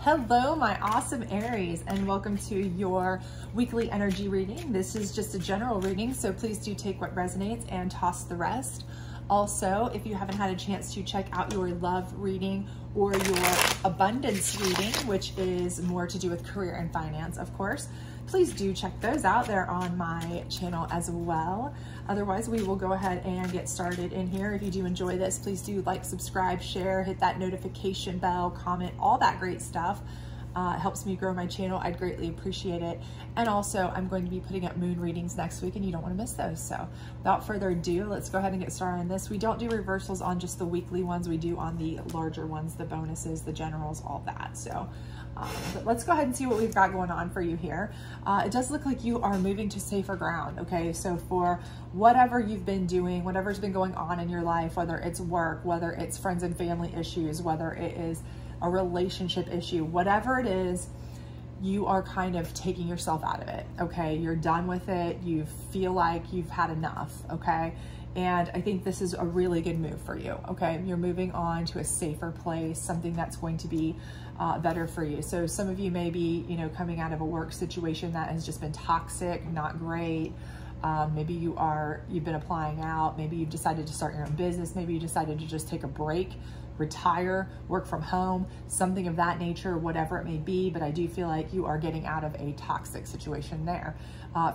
Hello, my awesome Aries, and welcome to your weekly energy reading. This is just a general reading, so please do take what resonates and toss the rest. Also, if you haven't had a chance to check out your love reading or your abundance reading, which is more to do with career and finance, of course, please do check those out. They're on my channel as well. Otherwise, we will go ahead and get started in here. If you do enjoy this, please do like, subscribe, share, hit that notification bell, comment, all that great stuff. It helps me grow my channel. I'd greatly appreciate it. And also, I'm going to be putting up moon readings next week, and you don't want to miss those. So without further ado, let's go ahead and get started on this. We don't do reversals on just the weekly ones. We do on the larger ones, the bonuses, the generals, all that. So but let's go ahead and see what we've got going on for you here. It does look like you are moving to safer ground, okay? So for whatever you've been doing, whatever's been going on in your life, whether it's work, whether it's friends and family issues, whether it is a relationship issue, whatever it is, you are kind of taking yourself out of it, okay? You're done with it. You feel like you've had enough, okay? And I think this is a really good move for you, okay? You're moving on to a safer place, something that's going to be better for you. So some of you may be, coming out of a work situation that has just been toxic, not great. Maybe you've been applying out. Maybe you've decided to start your own business. Maybe you decided to just take a break, retire, work from home, something of that nature, whatever it may be. But I do feel like you are getting out of a toxic situation there.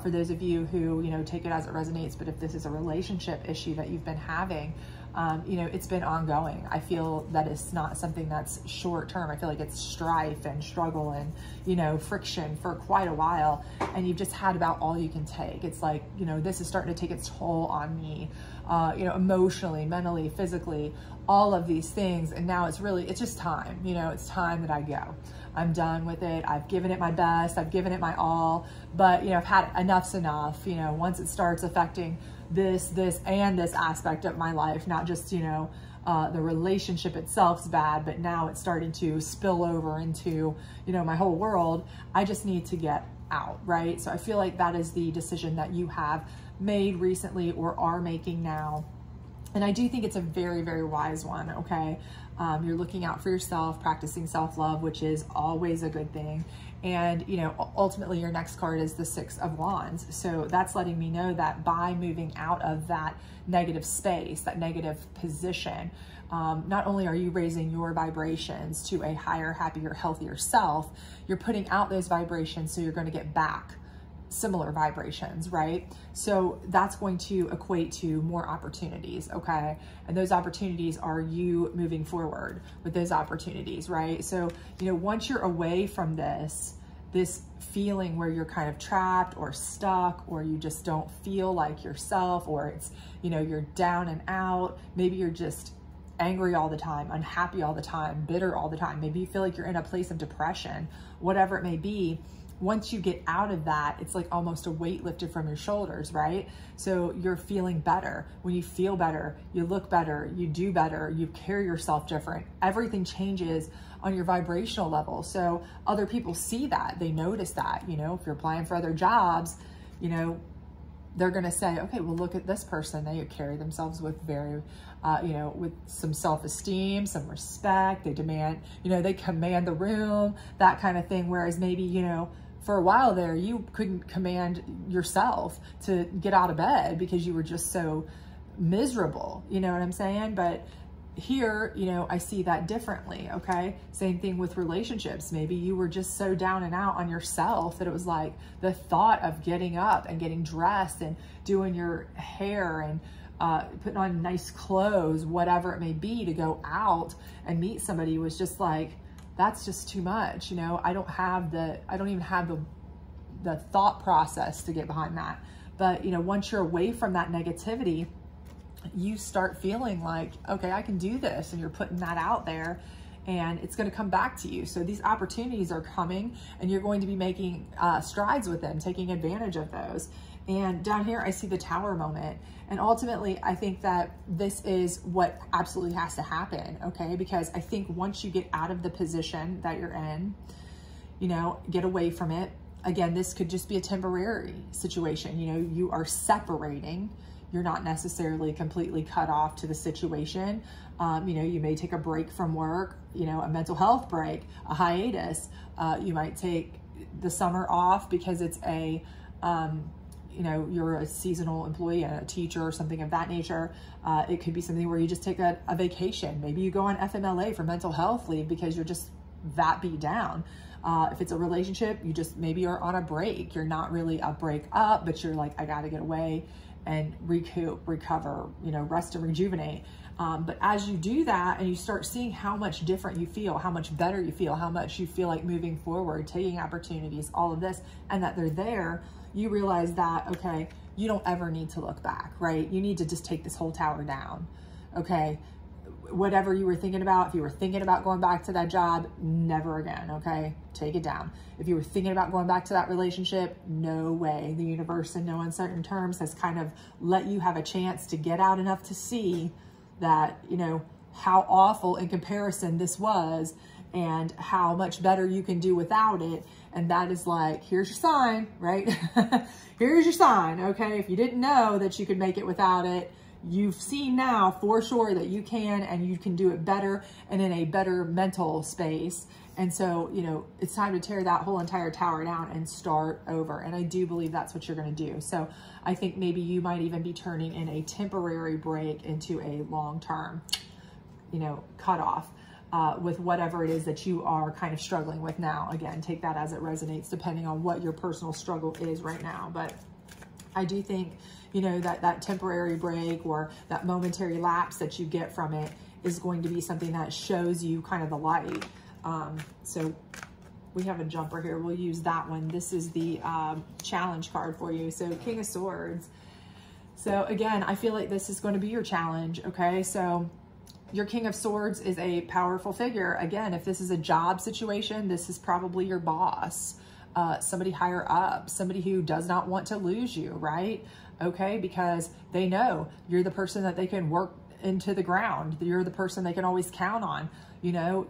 For those of you who, take it as it resonates, but if this is a relationship issue that you've been having, it's been ongoing. I feel that it's not something that's short term. I feel like it's strife and struggle and, friction for quite a while. And you've just had about all you can take. It's like, this is starting to take its toll on me, emotionally, mentally, physically, all of these things. And now it's just time, it's time that I go. I'm done with it. I've given it my best. I've given it my all, but I've had enough's enough. Once it starts affecting this and this aspect of my life, not just, the relationship itself's bad, but now it's starting to spill over into, my whole world. I just need to get out, right? So I feel like that is the decision that you have made recently or are making now. And I do think it's a very, very wise one, okay? You're looking out for yourself, practicing self-love, which is always a good thing. And, ultimately your next card is the Six of Wands. So that's letting me know that by moving out of that negative space, that negative position, not only are you raising your vibrations to a higher, happier, healthier self, you're putting out those vibrations, so you're going to get back similar vibrations, right? So that's going to equate to more opportunities, okay? And those opportunities are you moving forward with those opportunities, right? So, once you're away from this feeling where you're kind of trapped or stuck, or you just don't feel like yourself, or it's, you're down and out, maybe you're just angry all the time, unhappy all the time, bitter all the time. Maybe you feel like you're in a place of depression, whatever it may be. Once you get out of that, it's like almost a weight lifted from your shoulders, right? So you're feeling better. When you feel better, you look better, you do better, you carry yourself different. Everything changes on your vibrational level. So other people see that, they notice that, if you're applying for other jobs, they're going to say, okay, well, look at this person. They carry themselves with very, with some self-esteem, some respect. They demand, they command the room, that kind of thing. Whereas maybe, for a while there, you couldn't command yourself to get out of bed because you were just so miserable. You know what I'm saying? But here, I see that differently, okay? Same thing with relationships. Maybe you were just so down and out on yourself that it was like the thought of getting up and getting dressed and doing your hair and putting on nice clothes, whatever it may be, to go out and meet somebody was just like, that's just too much. I don't even have the thought process to get behind that. But, once you're away from that negativity, you start feeling like, okay, I can do this. And you're putting that out there, and it's going to come back to you. So these opportunities are coming, and you're going to be making strides with them, taking advantage of those. And down here, I see the Tower moment. And ultimately, I think that this is what absolutely has to happen, okay? Because I think once you get out of the position that you're in, get away from it. Again, this could just be a temporary situation. You are separating. you're not necessarily completely cut off to the situation. You know, you may take a break from work, you know, a mental health break, a hiatus. You might take the summer off because it's a, you know, you're a seasonal employee, a teacher or something of that nature. It could be something where you just take a vacation. Maybe you go on FMLA for mental health leave because you're just that beat down. If it's a relationship, you just maybe are on a break. You're not really a break up, but you're like, I got to get away and recoup, recover, you know, rest and rejuvenate. But as you do that and you start seeing how much different you feel, how much better you feel, how much you feel like moving forward, taking opportunities, all of this, and that they're there, you realize that, okay, you don't ever need to look back, right? You need to just take this whole tower down, okay? Whatever you were thinking about, if you were thinking about going back to that job, never again, okay? Take it down. If you were thinking about going back to that relationship, no way. The universe, in no uncertain terms, has kind of let you have a chance to get out enough to see that, you know, how awful in comparison this was and how much better you can do without it. And that is like, here's your sign, right? Here's your sign, okay? If you didn't know that you could make it without it, you've seen now for sure that you can, and you can do it better and in a better mental space. And so, you know, it's time to tear that whole entire tower down and start over. And I do believe that's what you're going to do. So I think maybe you might even be turning in a temporary break into a long-term, you know, cutoff with whatever it is that you are kind of struggling with now. Again, take that as it resonates, depending on what your personal struggle is right now. But I do think, you know, that temporary break or that momentary lapse that you get from it is going to be something that shows you kind of the light. So we have a jumper here. We'll use that one. This is the challenge card for you. So King of Swords. So again, I feel like this is going to be your challenge. Okay. So your King of Swords is a powerful figure. Again, if this is a job situation, this is probably your boss, somebody higher up, somebody who does not want to lose you, right? Okay, because they know you're the person that they can work into the ground. You're the person they can always count on. You know,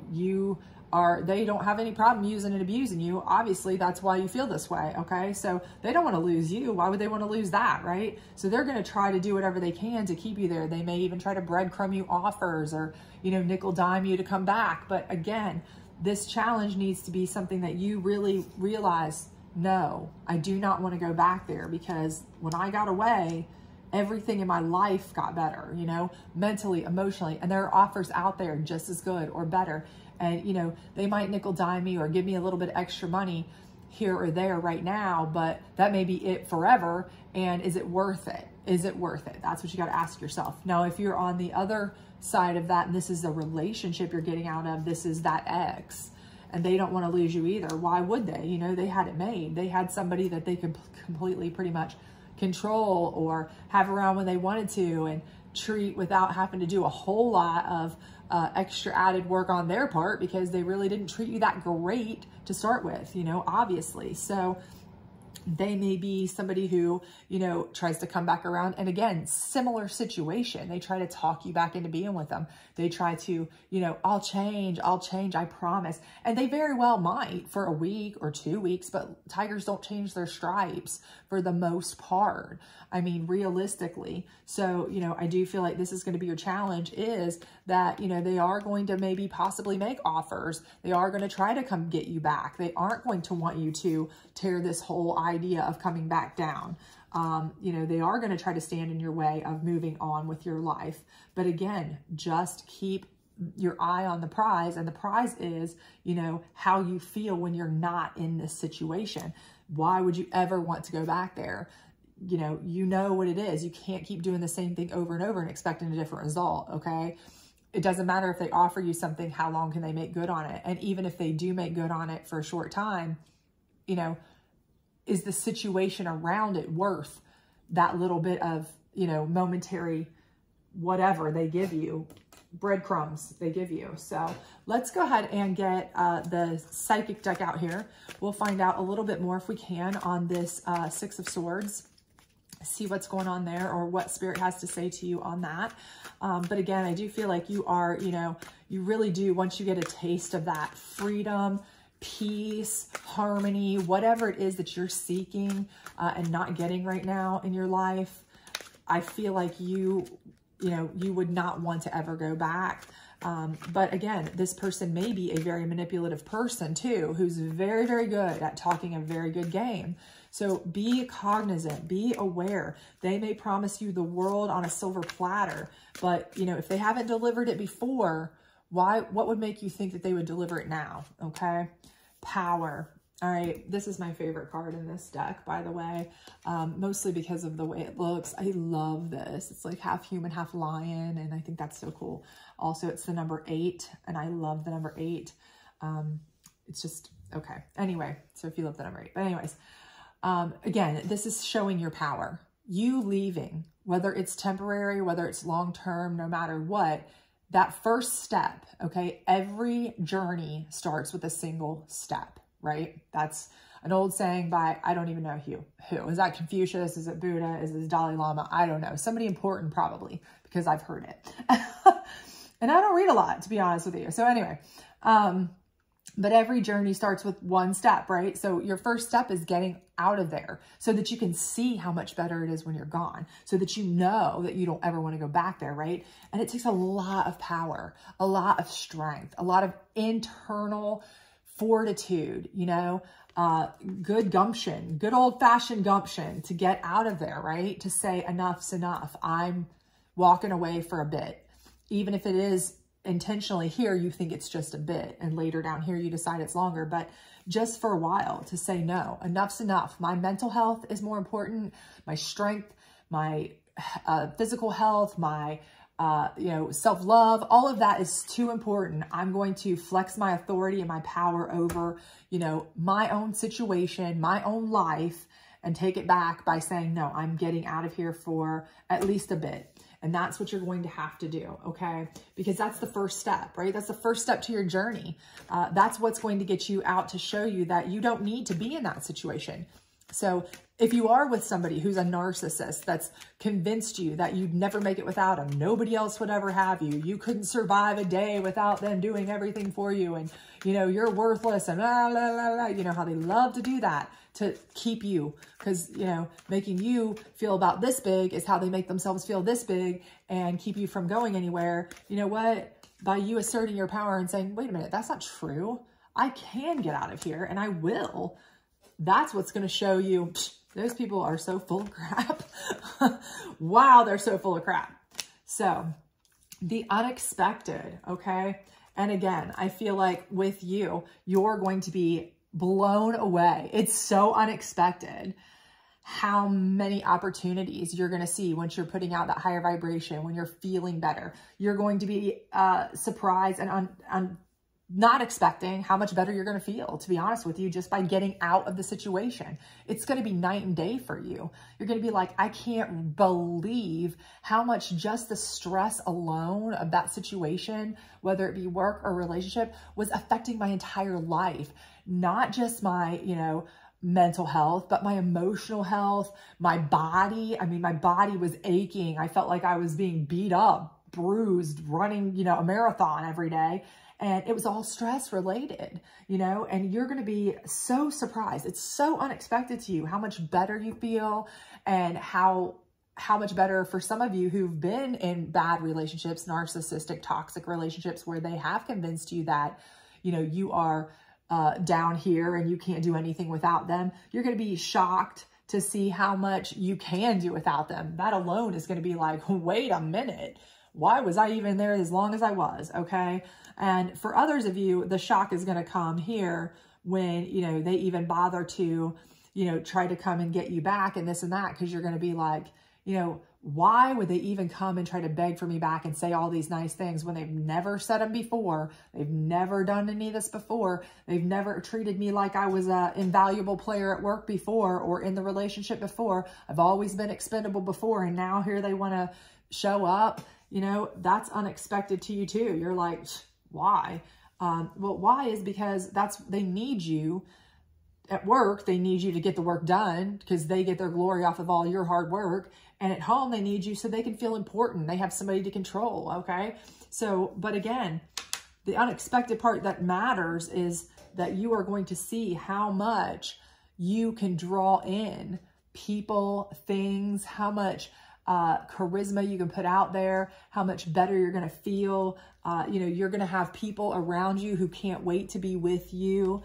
they don't have any problem using and abusing you. Obviously, that's why you feel this way, okay? So they don't want to lose you. Why would they want to lose that, right? So they're going to try to do whatever they can to keep you there. They may even try to breadcrumb you offers or, you know, nickel dime you to come back. But again, this challenge needs to be something that you really realize, no, I do not want to go back there, because when I got away, everything in my life got better, you know, mentally, emotionally, and there are offers out there just as good or better. And, you know, they might nickel dime me or give me a little bit extra money here or there right now, but that may be it forever. And is it worth it? Is it worth it? That's what you got to ask yourself. Now, if you're on the other side of that, and this is a relationship you're getting out of, this is that ex, and they don't want to lose you either. Why would they? You know, they had it made. They had somebody that they could completely pretty much control or have around when they wanted to and treat without having to do a whole lot of extra added work on their part, because they really didn't treat you that great to start with, you know, obviously. So they may be somebody who, you know, tries to come back around. And again, similar situation. They try to talk you back into being with them. They try to, you know, I'll change, I promise. And they very well might for a week or 2 weeks, but tigers don't change their stripes for the most part. I mean, realistically. So, you know, I do feel like this is going to be your challenge, is that, you know, they are going to maybe possibly make offers. They are going to try to come get you back. They aren't going to want you to tear this whole idea of coming back down. You know, they are going to try to stand in your way of moving on with your life. But again, just keep your eye on the prize. And the prize is, you know, how you feel when you're not in this situation. Why would you ever want to go back there? You know what it is. You can't keep doing the same thing over and over and expecting a different result, okay? It doesn't matter if they offer you something, how long can they make good on it? And even if they do make good on it for a short time, you know, is the situation around it worth that little bit of, you know, momentary whatever they give you, breadcrumbs they give you? So let's go ahead and get the psychic deck out here. We'll find out a little bit more if we can on this Six of Swords. See what's going on there, or what Spirit has to say to you on that. But again, I do feel like you are, you know, you really do, once you get a taste of that freedom, peace, harmony, whatever it is that you're seeking and not getting right now in your life, I feel like you would not want to ever go back. But again, this person may be a very manipulative person too, who's very, very good at talking a very good game. So be cognizant, be aware. They may promise you the world on a silver platter, but if they haven't delivered it before, what would make you think that they would deliver it now? Okay. Power. All right. This is my favorite card in this deck, by the way, mostly because of the way it looks. I love this. It's like half human, half lion. And I think that's so cool. Also, it's the number 8 and I love the number 8. It's just, okay. Anyway, so if you love the number 8, but anyways, again, this is showing your power. You leaving, whether it's temporary, whether it's long-term, no matter what, that first step, okay? Every journey starts with a single step, right? That's an old saying by, I don't even know who. Is that Confucius? Is it Buddha? Is it Dalai Lama? I don't know. Somebody important probably, because I've heard it. And I don't read a lot, to be honest with you. So anyway, but every journey starts with one step, right? So your first step is getting out of there so that you can see how much better it is when you're gone, so that you know that you don't ever want to go back there, right? And it takes a lot of power, a lot of strength, a lot of internal fortitude, good gumption, good old-fashioned gumption to get out of there, right? To say enough's enough. I'm walking away for a bit. Even if it is intentionally here, you think it's just a bit, and later down here, you decide it's longer, but just for a while to say, no, enough's enough. My mental health is more important. My strength, my physical health, my, self-love, all of that is too important. I'm going to flex my authority and my power over, my own situation, my own life, and take it back by saying, no, I'm getting out of here for at least a bit. And that's what you're going to have to do, okay? Because that's the first step, right? That's the first step to your journey. That's what's going to get you out to show you that you don't need to be in that situation. So if you are with somebody who's a narcissist that's convinced you that you'd never make it without them, nobody else would ever have you, you couldn't survive a day without them doing everything for you, and, you're worthless and blah, blah, blah, blah, you know how they love to do that to keep you, because, making you feel about this big is how they make themselves feel this big and keep you from going anywhere. You know what? By you asserting your power and saying, wait a minute, that's not true. I can get out of here and I will. That's what's going to show you, those people are so full of crap. Wow, they're so full of crap. So the unexpected, okay? And again, I feel like with you, you're going to be blown away. It's so unexpected how many opportunities you're going to see once you're putting out that higher vibration, when you're feeling better. You're going to be surprised and not expecting how much better you're going to feel, to be honest with you, just by getting out of the situation. It's going to be night and day for you. You're going to be like, I can't believe how much just the stress alone of that situation, whether it be work or relationship, was affecting my entire life. Not just my, mental health, but my emotional health, my body. I mean, my body was aching. I felt like I was being beat up, bruised, running, a marathon every day. And it was all stress related, and you're going to be so surprised. It's so unexpected to you how much better you feel, and how much better for some of you who've been in bad relationships, narcissistic, toxic relationships, where they have convinced you that, you are down here and you can't do anything without them. You're going to be shocked to see how much you can do without them. That alone is going to be like, wait a minute. Why was I even there as long as I was? Okay. And for others of you, the shock is going to come here when, they even bother to, try to come and get you back and this and that, because you're going to be like, why would they even come and try to beg for me back and say all these nice things when they've never said them before? They've never done any of this before. They've never treated me like I was an invaluable player at work before or in the relationship before. I've always been expendable before, and now here they want to show up. That's unexpected to you too. You're like, why? Well, why is because they need you at work. They need you to get the work done because they get their glory off of all your hard work. And at home, they need you so they can feel important. They have somebody to control. Okay. So, but again, the unexpected part that matters is that you are going to see how much you can draw in people, things, how much charisma you can put out there, how much better you're going to feel. You know, you're going to have people around you who can't wait to be with you,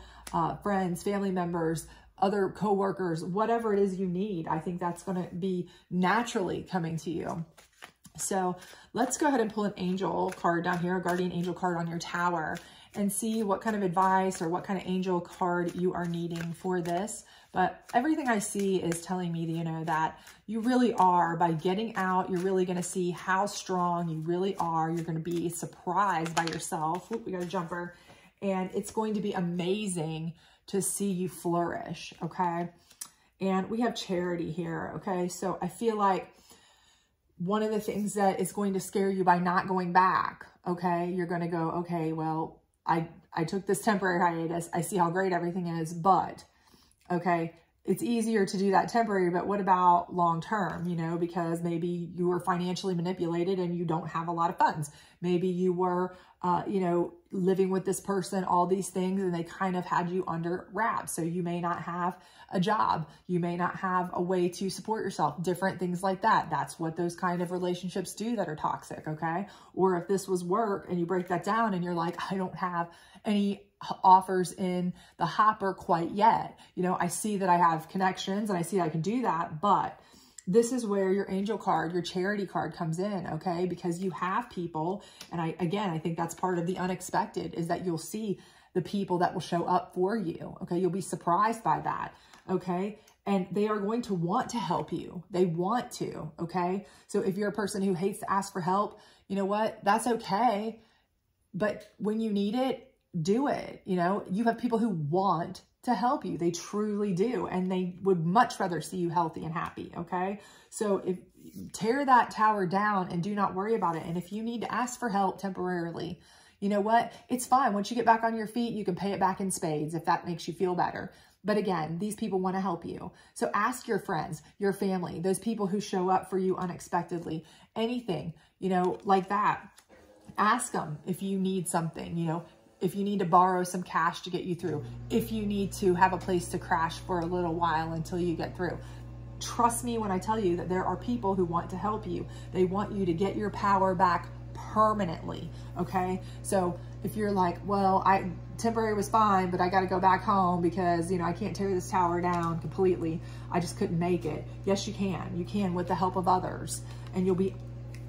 friends, family members, other coworkers, whatever it is you need. I think that's going to be naturally coming to you. So let's go ahead and pull an angel card down here, a guardian angel card on your tower, and see what kind of advice or what kind of angel card you are needing for this. But everything I see is telling me, you know, that you really are, by getting out, you're really going to see how strong you really are. You're going to be surprised by yourself. Oop, we got a jumper. And it's going to be amazing to see you flourish, okay? And we have charity here, okay? So I feel like one of the things that is going to scare you by not going back, okay? You're going to go, okay, well, I took this temporary hiatus. I see how great everything is, but, okay, it's easier to do that temporary, but what about long-term, you know, because maybe you were financially manipulated and you don't have a lot of funds. Maybe you were, you know, living with this person, all these things, and they kind of had you under wraps. So you may not have a job. You may not have a way to support yourself, different things like that. That's what those kind of relationships do that are toxic, okay? Or if this was work and you break that down and you're like, I don't have any offers in the hopper quite yet. You know, I see that I have connections and I see I can do that, but this is where your angel card, your charity card comes in, okay? Because you have people, and I think that's part of the unexpected, is that you'll see the people that will show up for you, okay? You'll be surprised by that, okay? And they are going to want to help you. They want to, okay? So if you're a person who hates to ask for help, you know what? That's okay. But when you need it, do it. You know, you have people who want to help you. They truly do. And they would much rather see you healthy and happy. Okay. So if tear that tower down and do not worry about it. And if you need to ask for help temporarily, you know what? It's fine. Once you get back on your feet, you can pay it back in spades if that makes you feel better. But again, these people want to help you. So ask your friends, your family, those people who show up for you unexpectedly, anything, you know, like that. Ask them if you need something, you know, if you need to borrow some cash to get you through, if you need to have a place to crash for a little while until you get through. Trust me when I tell you that there are people who want to help you. They want you to get your power back permanently, okay? So if you're like, well, temporary was fine, but I got to go back home because, you know, I can't tear this tower down completely. I just couldn't make it. Yes, you can. You can with the help of others. And you'll be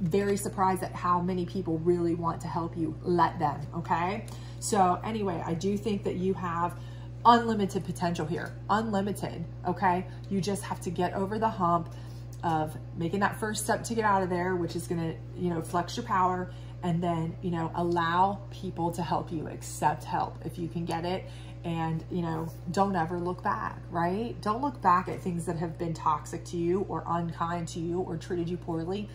very surprised at how many people really want to help you. Let them, okay? So anyway, I do think that you have unlimited potential here, unlimited, okay? You just have to get over the hump of making that first step to get out of there, which is gonna, you know, flex your power, and then, you know, allow people to help you, accept help if you can get it, and, you know, don't ever look back, right? Don't look back at things that have been toxic to you or unkind to you or treated you poorly.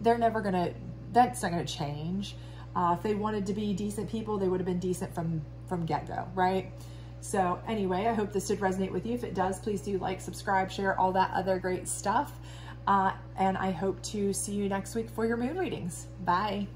They're never gonna, that's not gonna change. If they wanted to be decent people, they would have been decent from get-go, right? So anyway, I hope this did resonate with you. If it does, please do like, subscribe, share, all that other great stuff. And I hope to see you next week for your moon readings. Bye.